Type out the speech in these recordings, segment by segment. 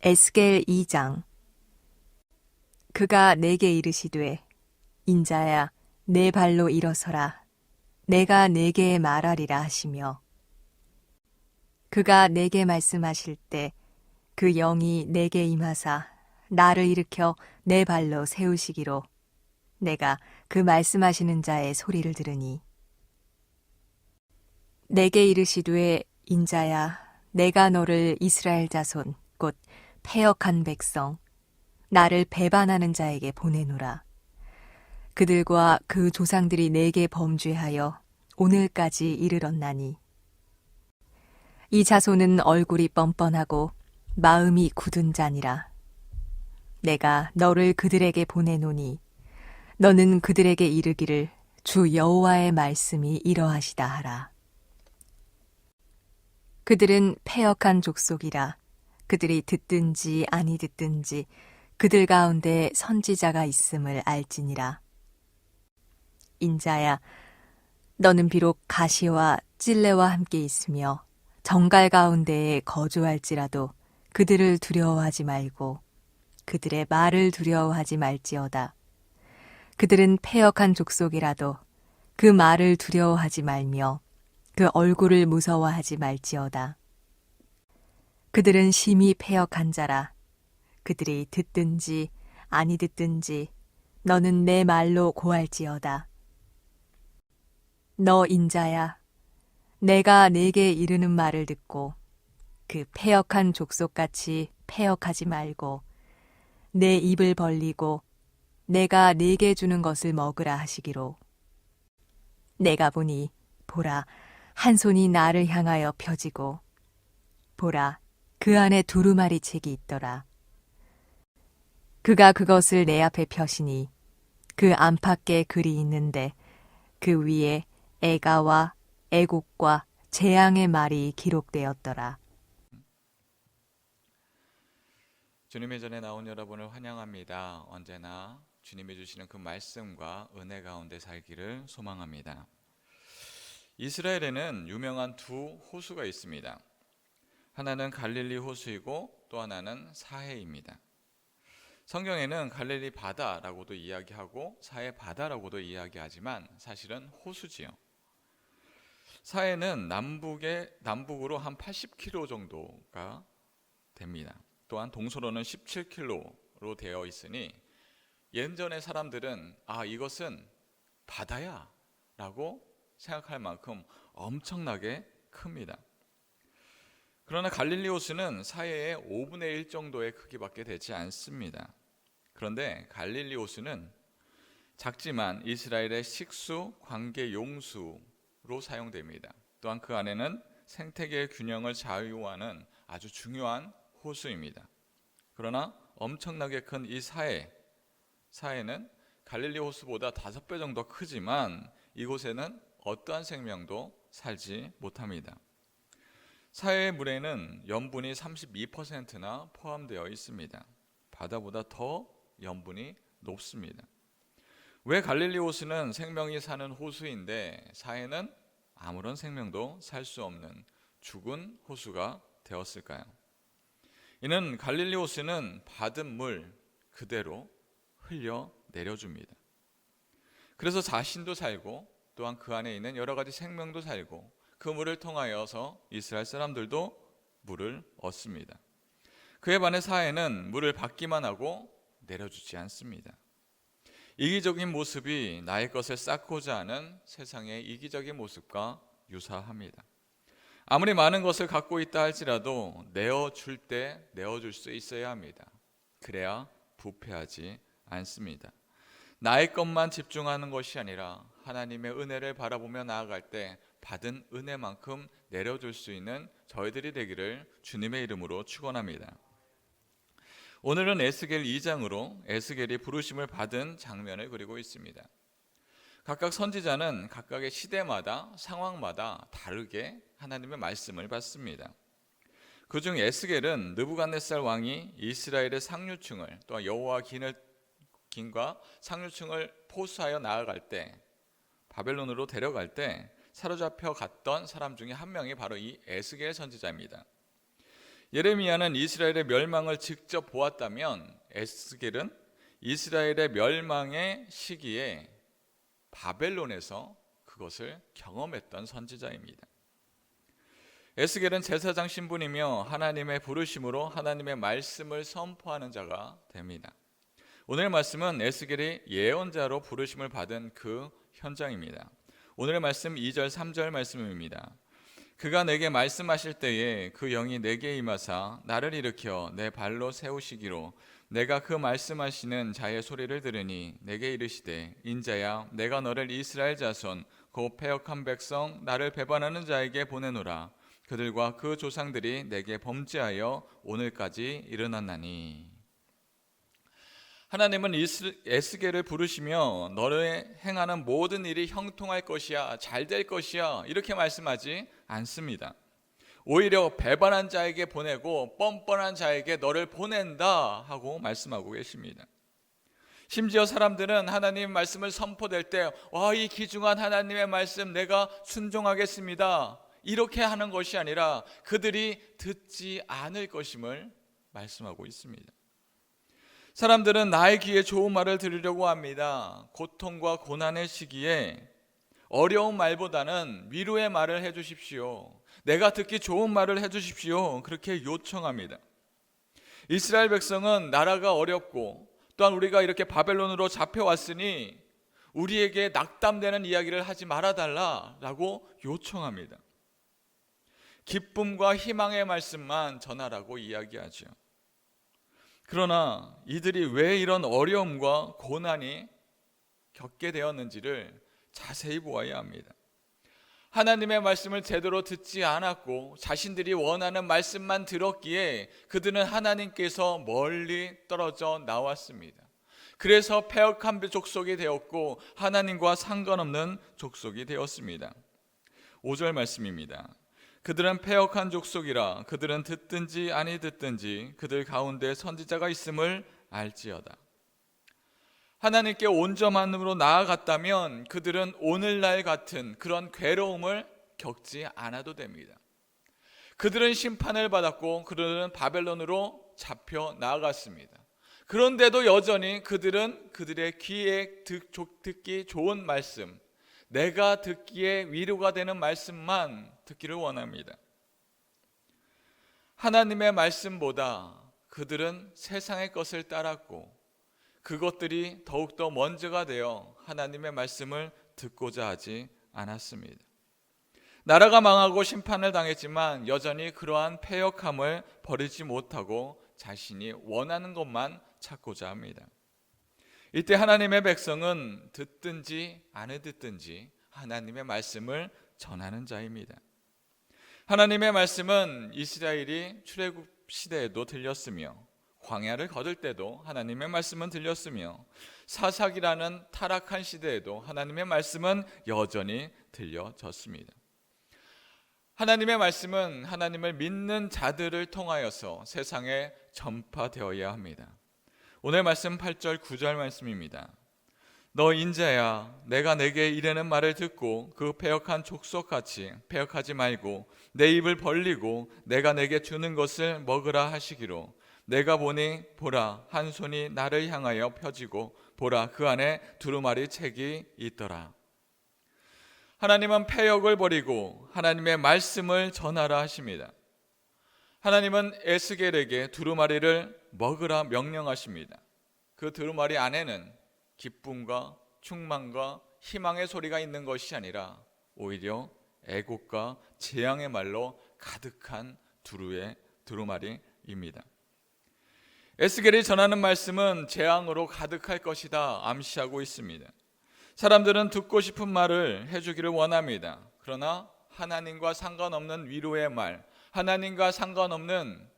에스겔 2장. 그가 내게 이르시되 인자야 내 발로 일어서라 내가 내게 말하리라 하시며, 그가 내게 말씀하실 때 그 영이 내게 임하사 나를 일으켜 내 발로 세우시기로 내가 그 말씀하시는 자의 소리를 들으니, 내게 이르시되 인자야 내가 너를 이스라엘 자손 곧 패역한 백성 나를 배반하는 자에게 보내노라. 그들과 그 조상들이 내게 범죄하여 오늘까지 이르렀나니, 이 자손은 얼굴이 뻔뻔하고 마음이 굳은 자니라. 내가 너를 그들에게 보내노니 너는 그들에게 이르기를 주 여호와의 말씀이 이러하시다 하라. 그들은 패역한 족속이라. 그들이 듣든지 아니 듣든지 그들 가운데 선지자가 있음을 알지니라. 인자야 너는 비록 가시와 찔레와 함께 있으며 정갈 가운데에 거주할지라도 그들을 두려워하지 말고 그들의 말을 두려워하지 말지어다. 그들은 패역한 족속이라도 그 말을 두려워하지 말며 그 얼굴을 무서워하지 말지어다. 그들은 심히 패역한 자라. 그들이 듣든지 아니 듣든지 너는 내 말로 고할지어다. 너 인자야 내가 네게 이르는 말을 듣고 그 패역한 족속같이 패역하지 말고 내 입을 벌리고 내가 네게 주는 것을 먹으라 하시기로. 내가 보니 보라 한 손이 나를 향하여 펴지고 보라 그 안에 두루마리 책이 있더라. 그가 그것을 내 앞에 펴시니 그 안팎에 글이 있는데 그 위에 애가와 애곡과 재앙의 말이 기록되었더라. 주님의 전에 나온 여러분을 환영합니다. 언제나 주님이 주시는 그 말씀과 은혜 가운데 살기를 소망합니다. 이스라엘에는 유명한 두 호수가 있습니다. 하나는 갈릴리 호수이고 또 하나는 사해입니다. 성경에는 갈릴리 바다라고도 이야기하고 사해 바다라고도 이야기하지만 사실은 호수지요. 사해는 남북으로 한 80km 정도가 됩니다. 또한 동서로는 17km로 되어 있으니 예전의 사람들은 이것은 바다야 라고 생각할 만큼 엄청나게 큽니다. 그러나 갈릴리 호수는 사해의 5분의 1 정도의 크기밖에 되지 않습니다. 그런데 갈릴리 호수는 작지만 이스라엘의 식수, 관계 용수로 사용됩니다. 또한 그 안에는 생태계의 균형을 좌우하는 아주 중요한 호수입니다. 그러나 엄청나게 큰 이 사해는 갈릴리 호수보다 5배 정도 크지만 이곳에는 어떠한 생명도 살지 못합니다. 사해의 물에는 염분이 32%나 포함되어 있습니다. 바다보다 더 염분이 높습니다. 왜 갈릴리 호수는 생명이 사는 호수인데 사해는 아무런 생명도 살 수 없는 죽은 호수가 되었을까요? 이는 갈릴리 호수는 받은 물 그대로 흘려 내려줍니다. 그래서 자신도 살고 또한 그 안에 있는 여러 가지 생명도 살고 그 물을 통하여서 이스라엘 사람들도 물을 얻습니다. 그에 반해 사해는 물을 받기만 하고 내려주지 않습니다. 이기적인 모습이 나의 것을 쌓고자 하는 세상의 이기적인 모습과 유사합니다. 아무리 많은 것을 갖고 있다 할지라도 내어줄 때 내어줄 수 있어야 합니다. 그래야 부패하지 않습니다. 나의 것만 집중하는 것이 아니라 하나님의 은혜를 바라보며 나아갈 때 받은 은혜만큼 내려줄 수 있는 저희들이 되기를 주님의 이름으로 축원합니다. 오늘은 에스겔 2장으로 에스겔이 부르심을 받은 장면을 그리고 있습니다. 각각 선지자는 각각의 시대마다 상황마다 다르게 하나님의 말씀을 받습니다. 그중 에스겔은 느부갓네살 왕이 이스라엘의 상류층을 또 여호와 긴과 상류층을 포수하여 나아갈 때 바벨론으로 데려갈 때 사로잡혀 갔던 사람 중에 한 명이 바로 이 에스겔 선지자입니다. 예레미야는 이스라엘의 멸망을 직접 보았다면 에스겔은 이스라엘의 멸망의 시기에 바벨론에서 그것을 경험했던 선지자입니다. 에스겔은 제사장 신분이며 하나님의 부르심으로 하나님의 말씀을 선포하는 자가 됩니다. 오늘 말씀은 에스겔이 예언자로 부르심을 받은 그 현장입니다. 오늘의 말씀 2절 3절 말씀입니다. 그가 내게 말씀하실 때에 그 영이 내게 임하사 나를 일으켜 내 발로 세우시기로 내가 그 말씀하시는 자의 소리를 들으니 내게 이르시되 인자야 내가 너를 이스라엘 자손 곧 패역한 백성 나를 배반하는 자에게 보내노라. 그들과 그 조상들이 내게 범죄하여 오늘까지 일어났나니. 하나님은 에스겔을 부르시며 너를 행하는 모든 일이 형통할 것이야, 잘 될 것이야 이렇게 말씀하지 않습니다. 오히려 배반한 자에게 보내고 뻔뻔한 자에게 너를 보낸다 하고 말씀하고 계십니다. 심지어 사람들은 하나님 말씀을 선포될 때 이 귀중한 하나님의 말씀 내가 순종하겠습니다 이렇게 하는 것이 아니라 그들이 듣지 않을 것임을 말씀하고 있습니다. 사람들은 나의 귀에 좋은 말을 들으려고 합니다. 고통과 고난의 시기에 어려운 말보다는 위로의 말을 해주십시오. 내가 듣기 좋은 말을 해주십시오. 그렇게 요청합니다. 이스라엘 백성은 나라가 어렵고 또한 우리가 이렇게 바벨론으로 잡혀왔으니 우리에게 낙담되는 이야기를 하지 말아달라고 요청합니다. 기쁨과 희망의 말씀만 전하라고 이야기하죠. 그러나 이들이 왜 이런 어려움과 고난이 겪게 되었는지를 자세히 보아야 합니다. 하나님의 말씀을 제대로 듣지 않았고 자신들이 원하는 말씀만 들었기에 그들은 하나님께서 멀리 떨어져 나왔습니다. 그래서 패역한 족속이 되었고 하나님과 상관없는 족속이 되었습니다. 5절 말씀입니다. 그들은 패역한 족속이라 그들은 듣든지 아니 듣든지 그들 가운데 선지자가 있음을 알지어다. 하나님께 온전함으로 나아갔다면 그들은 오늘날 같은 그런 괴로움을 겪지 않아도 됩니다. 그들은 심판을 받았고 그들은 바벨론으로 잡혀 나아갔습니다. 그런데도 여전히 그들은 그들의 귀에 듣기 좋은 말씀, 내가 듣기에 위로가 되는 말씀만 듣기를 원합니다. 하나님의 말씀보다 그들은 세상의 것을 따랐고 그것들이 더욱더 먼저가 되어 하나님의 말씀을 듣고자 하지 않았습니다. 나라가 망하고 심판을 당했지만 여전히 그러한 패역함을 버리지 못하고 자신이 원하는 것만 찾고자 합니다. 이때 하나님의 백성은 듣든지 안 듣든지 하나님의 말씀을 전하는 자입니다. 하나님의 말씀은 이스라엘이 출애굽 시대에도 들렸으며 광야를 거둘 때도 하나님의 말씀은 들렸으며 사사기라는 타락한 시대에도 하나님의 말씀은 여전히 들려졌습니다. 하나님의 말씀은 하나님을 믿는 자들을 통하여서 세상에 전파되어야 합니다. 오늘 말씀 8절 9절 말씀입니다. 너 인자야 내가 내게 이르는 말을 듣고 그 패역한 족속같이 패역하지 말고 내 입을 벌리고 내가 내게 주는 것을 먹으라 하시기로 내가 보니 보라 한 손이 나를 향하여 펴지고 보라 그 안에 두루마리 책이 있더라. 하나님은 패역을 버리고 하나님의 말씀을 전하라 하십니다. 하나님은 에스겔에게 두루마리를 먹으라 명령하십니다. 그 두루마리 안에는 기쁨과 충만과 희망의 소리가 있는 것이 아니라 오히려 애곡과 재앙의 말로 가득한 두루마리입니다. 에스겔이 전하는 말씀은 재앙으로 가득할 것이다 암시하고 있습니다. 사람들은 듣고 싶은 말을 해주기를 원합니다. 그러나 하나님과 상관없는 위로의 말, 하나님과 상관없는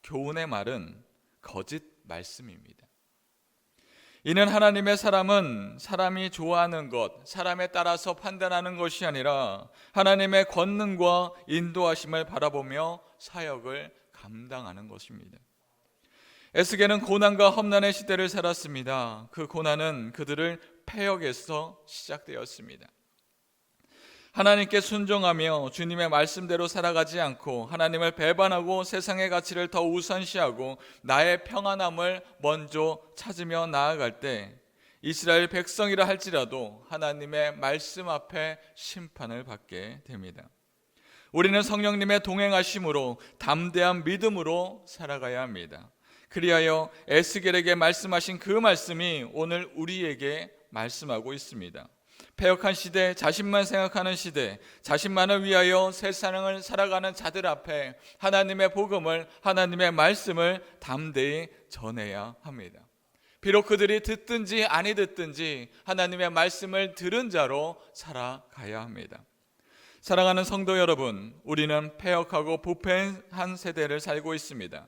교훈의 말은 거짓 말씀입니다. 이는 하나님의 사람은 사람이 좋아하는 것, 사람에 따라서 판단하는 것이 아니라 하나님의 권능과 인도하심을 바라보며 사역을 감당하는 것입니다. 에스겔은 고난과 험난의 시대를 살았습니다. 그 고난은 그들을 패역에서 시작되었습니다. 하나님께 순종하며 주님의 말씀대로 살아가지 않고 하나님을 배반하고 세상의 가치를 더 우선시하고 나의 평안함을 먼저 찾으며 나아갈 때 이스라엘 백성이라 할지라도 하나님의 말씀 앞에 심판을 받게 됩니다. 우리는 성령님의 동행하심으로 담대한 믿음으로 살아가야 합니다. 그리하여 에스겔에게 말씀하신 그 말씀이 오늘 우리에게 말씀하고 있습니다. 패역한 시대, 자신만 생각하는 시대, 자신만을 위하여 세상을 살아가는 자들 앞에 하나님의 복음을, 하나님의 말씀을 담대히 전해야 합니다. 비록 그들이 듣든지 아니 듣든지 하나님의 말씀을 들은 자로 살아가야 합니다. 사랑하는 성도 여러분, 우리는 패역하고 부패한 세대를 살고 있습니다.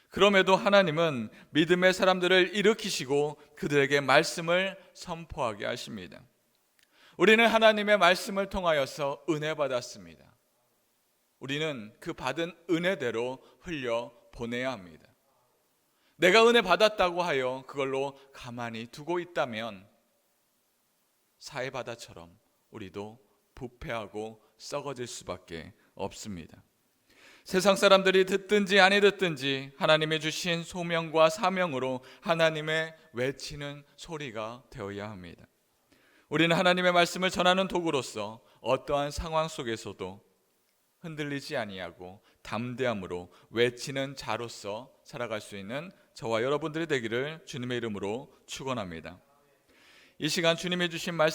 그럼에도 하나님은 믿음의 사람들을 일으키시고 그들에게 말씀을 선포하게 하십니다. 우리는 하나님의 말씀을 통하여서 은혜 받았습니다. 우리는 그 받은 은혜대로 흘려 보내야 합니다. 내가 은혜 받았다고 하여 그걸로 가만히 두고 있다면 사해바다처럼 우리도 부패하고 썩어질 수밖에 없습니다. 세상 사람들이 듣든지 아니 듣든지 하나님이 주신 소명과 사명으로 하나님의 외치는 소리가 되어야 합니다. 우리는 하나님의 말씀을 전하는 도구로서 어떠한 상황 속에서도 흔들리지 아니하고 담대함으로 외치는 자로서 살아갈 수 있는 저와 여러분들이 되기를 주님의 이름으로 축원합니다. 이 시간 주님이 주신 말씀